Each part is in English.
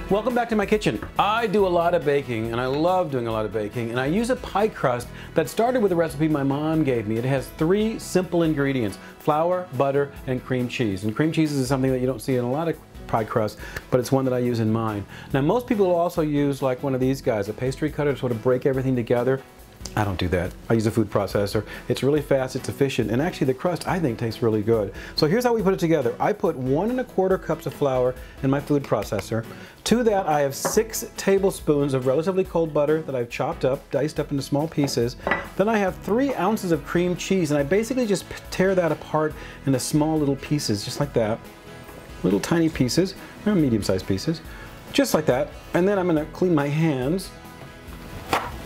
Welcome back to my kitchen. I do a lot of baking and I love doing a lot of baking, and I use a pie crust that started with a recipe my mom gave me. It has 3 simple ingredients: flour, butter, and cream cheese. And cream cheese is something that you don't see in a lot of pie crust, but it's one that I use in mine. Now most people will also use like one of these guys, a pastry cutter, to sort of break everything together. I don't do that. I use a food processor. It's really fast, it's efficient, and actually the crust I think tastes really good. So here's how we put it together. I put 1 1/4 cups of flour in my food processor. To that I have 6 tablespoons of relatively cold butter that I've chopped up, diced up into small pieces. Then I have 3 ounces of cream cheese, and I basically just tear that apart into small little pieces, just like that. Little tiny pieces, or medium-sized pieces, just like that. And then I'm going to clean my hands.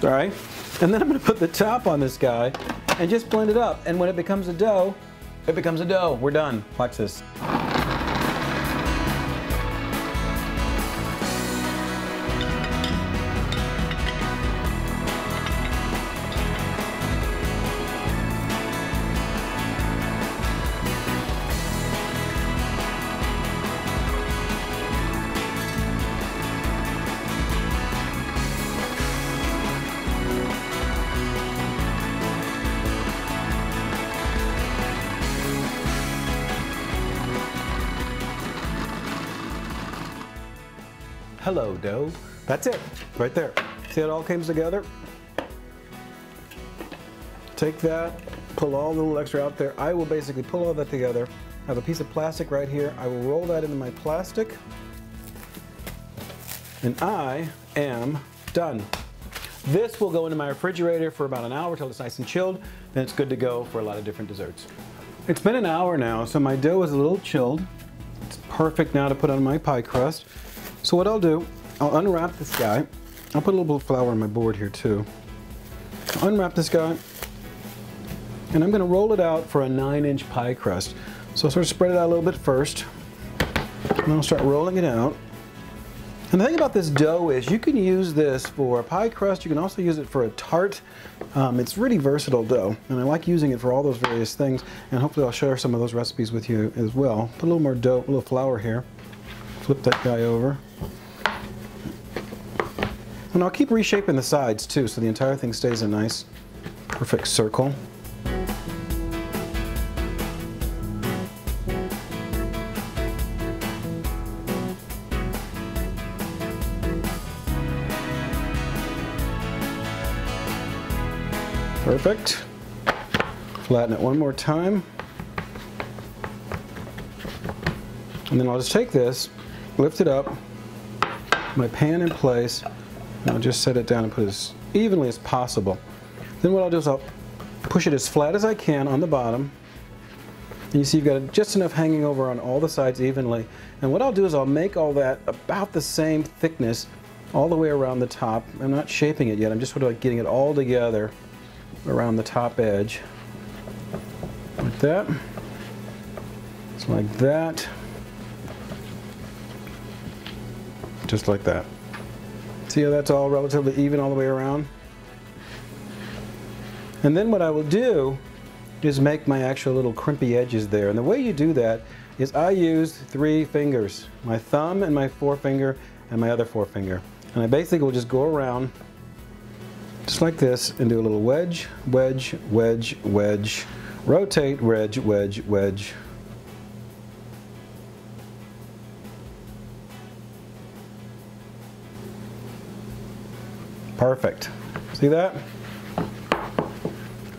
All right. And then I'm going to put the top on this guy and just blend it up. And when it becomes a dough, it becomes a dough. We're done. Watch this. Hello, dough. That's it, right there. See how it all came together? Take that, pull all the little extra out there. I will basically pull all that together. I have a piece of plastic right here. I will roll that into my plastic, and I am done. This will go into my refrigerator for about an hour till it's nice and chilled. Then it's good to go for a lot of different desserts. It's been an hour now, so my dough is a little chilled. It's perfect now to put on my pie crust. So what I'll do, I'll unwrap this guy. I'll put a little bit of flour on my board here too. I'll unwrap this guy, and I'm going to roll it out for a 9-inch pie crust. So I'll sort of spread it out a little bit first, and then I'll start rolling it out. And the thing about this dough is you can use this for a pie crust. You can also use it for a tart. It's really versatile dough, and I like using it for all those various things. And hopefully I'll share some of those recipes with you as well. Put a little more dough, a little flour here. Flip that guy over. And I'll keep reshaping the sides too, so the entire thing stays a nice, perfect circle. Perfect. Flatten it one more time. And then I'll just take this, lift it up, my pan in place, and I'll just set it down and put it as evenly as possible. Then what I'll do is I'll push it as flat as I can on the bottom. And you see you've got just enough hanging over on all the sides evenly. And what I'll do is I'll make all that about the same thickness all the way around the top. I'm not shaping it yet, I'm just sort of like getting it all together around the top edge. Like that. Just like that. Just like that. See how that's all relatively even all the way around? And then what I will do is make my actual little crimpy edges there. And the way you do that is I use 3 fingers, my thumb and my forefinger and my other forefinger. And I basically will just go around just like this and do a little wedge, wedge, wedge, wedge, rotate, wedge, wedge, wedge. Perfect. See that?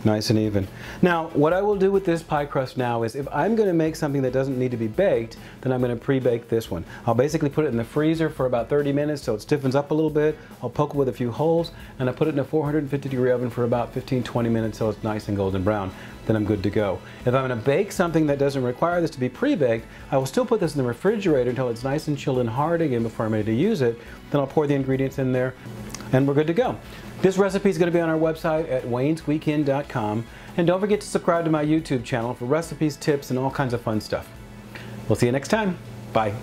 Nice and even. Now, what I will do with this pie crust now is if I'm going to make something that doesn't need to be baked, then I'm going to pre-bake this one. I'll basically put it in the freezer for about 30 minutes so it stiffens up a little bit. I'll poke it with a few holes, and I put it in a 450-degree oven for about 15-20 minutes so it's nice and golden brown. Then I'm good to go. If I'm going to bake something that doesn't require this to be pre-baked, I will still put this in the refrigerator until it's nice and chilled and hard again before I'm ready to use it. Then I'll pour the ingredients in there, and we're good to go. This recipe is going to be on our website at waynesweekend.com, and don't forget to subscribe to my YouTube channel for recipes, tips, and all kinds of fun stuff. We'll see you next time. Bye.